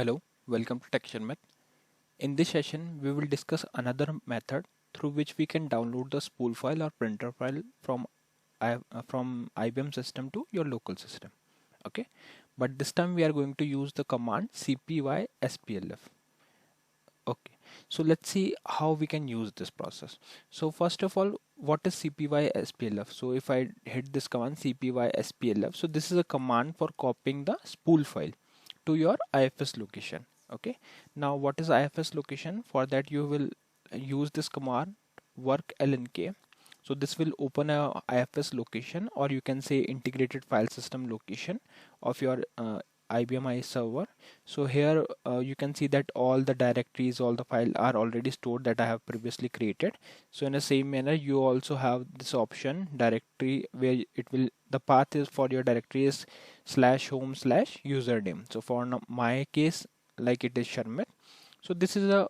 Hello, welcome to Tech Sharmit. In this session, we will discuss another method through which we can download the spool file or printer file from IBM system to your local system. Okay, but this time we are going to use the command CPY SPLF. Okay, so let's see how we can use this process. So first of all, what is CPY SPLF? So if I hit this command CPY SPLF, so this is a command for copying the spool file to your IFS location. Okay, now what is IFS location? For that you will use this command work lnk. So this will open a IFS location, or you can say integrated file system location of your IBMI server. So here you can see that all the directories, all the files are already stored that I have previously created. So in the same manner, you also have this option directory where it will, the path is for your directory is /home/username. So for my case, like it is Sharmit. So this is a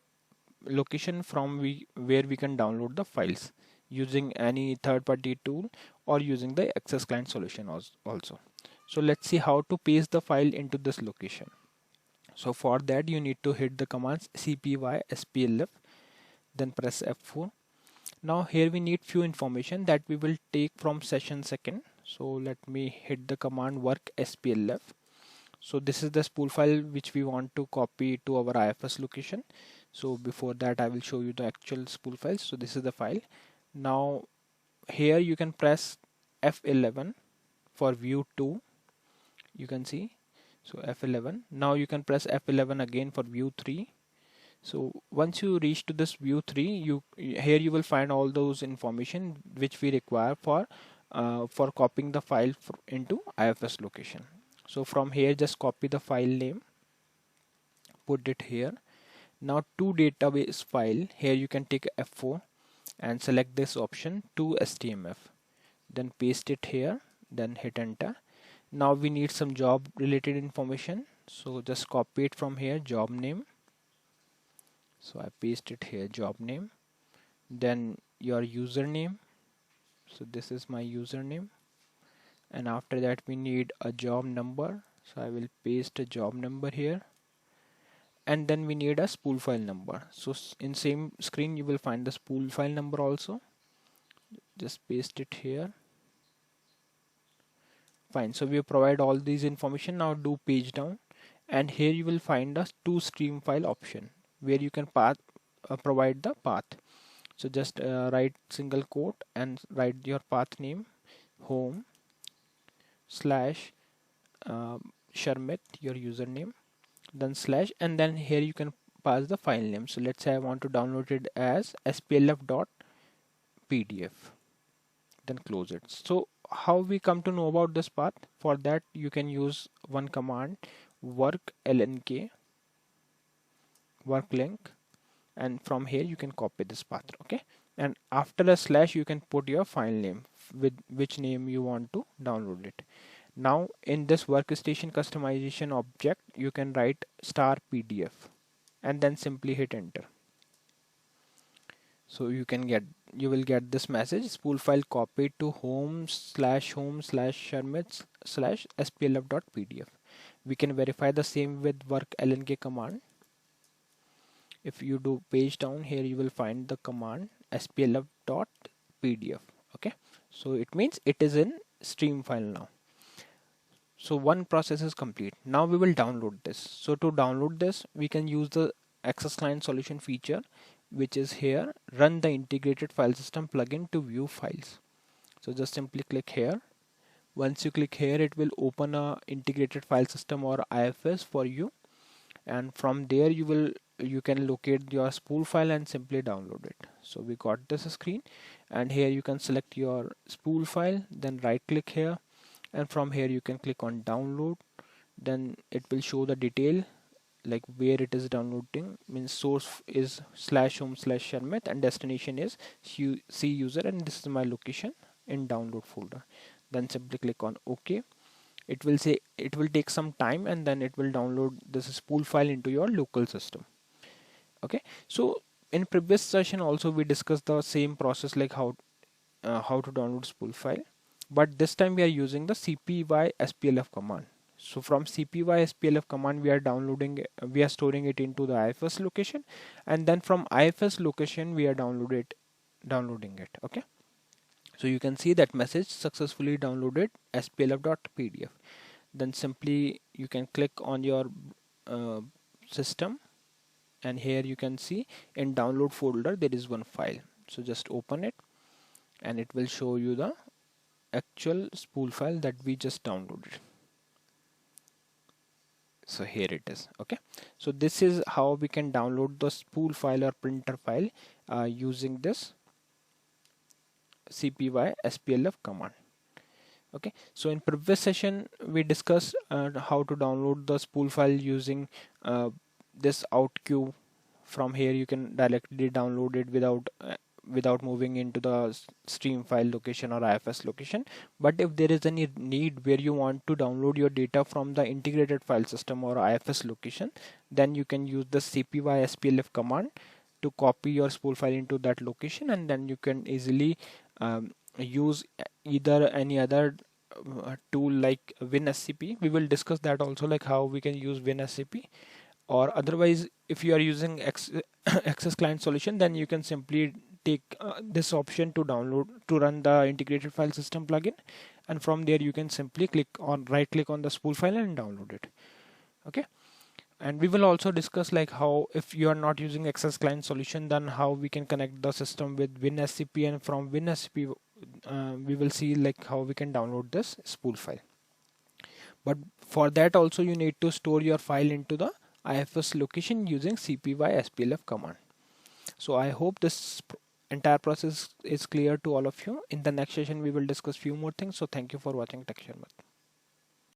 location from where we can download the files using any third-party tool or using the access client solution also. So let's see how to paste the file into this location. So for that you need to hit the commands CPY SPLF, then press F4. Now here we need few information that we will take from session second. So let me hit the command work SPLF. So this is the spool file which we want to copy to our IFS location. So before that I will show you the actual spool file. So this is the file. Now here you can press F11 for view 2. You can see, so F11. Now you can press F11 again for view 3. So once you reach to this view 3, here you will find all those information which we require for copying the file into IFS location. So from here just copy the file name, put it here. Now to database file, here you can take F4 and select this option to STMF, then paste it here, then hit enter. Now we need some job related information, so just copy it from here, job name. So I paste it here, job name, then your username. So this is my username, and after that we need a job number. So I will paste a job number here, and then we need a spool file number. So in same screen you will find the spool file number also. Just paste it here. Fine, so we provide all these information. Now do page down, and here you will find a to stream file option where you can provide the path. So just write single quote and write your path name, home slash Sharmit, your username, then slash, and then here you can pass the file name. So let's say I want to download it as splf.pdf, then close it. So how we come to know about this path? For that you can use one command, work lnk, work link, and from here you can copy this path. Okay, and after a slash you can put your file name with which name you want to download it. Now in this workstation customization object you can write *pdf and then simply hit enter. So you will get this message, spool file copied to home/home/sharmit/splf.pdf. We can verify the same with work lnk command. If you do page down, here you will find the command splf.pdf. Okay, so it means it is in stream file now. So one process is complete. Now we will download this. So to download this, we can use the access client solution feature, which is here, run the integrated file system plugin to view files. So just simply click here. Once you click here, it will open a integrated file system or IFS for you, and from there you can locate your spool file and simply download it. So we got this screen, and here you can select your spool file, then right click here, and from here you can click on download. Then it will show the detail like where it is downloading, means source is /home/Sharmit and destination is C user, and this is my location in download folder. Then simply click on OK. It will say it will take some time, and then it will download this spool file into your local system. Okay, so in previous session also we discussed the same process, like how to download spool file, but this time we are using the CPY SPLF command. So from CPY SPLF command, we are storing it into the IFS location, and then from IFS location we are downloading it. Okay. So you can see that message successfully downloaded splf.pdf. Then simply you can click on your system, and here you can see in download folder there is one file. So just open it and it will show you the actual spool file that we just downloaded. So here it is. Okay, so this is how we can download the spool file or printer file using this CPY SPLF command. Okay, so in previous session we discussed how to download the spool file using this out queue. From here you can directly download it without moving into the stream file location or IFS location. But if there is any need where you want to download your data from the integrated file system or IFS location, then you can use the CPY SPLF command to copy your spool file into that location, and then you can easily use either any other tool like WinSCP. We will discuss that also, like how we can use WinSCP. Or otherwise, if you are using access client solution, then you can simply take this option to run the integrated file system plugin, and from there you can simply right click on the spool file and download it. Okay, and we will also discuss like how, if you are not using access client solution, then how we can connect the system with WinSCP, and from WinSCP we will see like how we can download this spool file. But for that also you need to store your file into the IFS location using CPY SPLF command. So I hope this entire process is clear to all of you. In the next session we will discuss few more things. So thank you for watching Tech Sharmit.